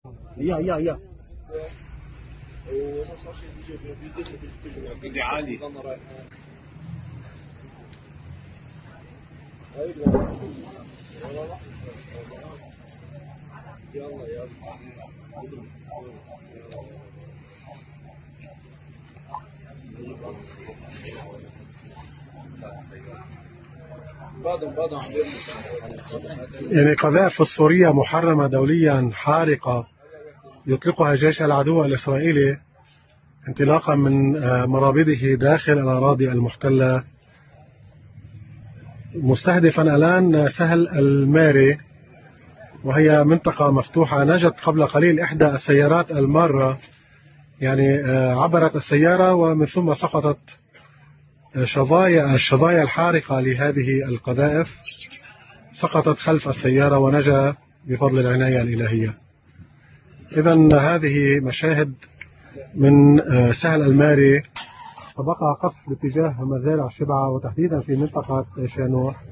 يا بدي عالي. يلا يلا يعني قذائف فوسفورية محرمة دوليا حارقة يطلقها جيش العدو الإسرائيلي انطلاقا من مرابضه داخل الأراضي المحتلة، مستهدفا الآن سهل الماري، وهي منطقة مفتوحة. نجت قبل قليل إحدى السيارات المارة، يعني عبرت السيارة ومن ثم سقطت الشظايا الحارقة لهذه القذائف، سقطت خلف السيارة ونجا بفضل العناية الإلهية. إذن هذه مشاهد من سهل الماري. تبقى قصف باتجاه مزارع شبعة وتحديدا في منطقة شانوح.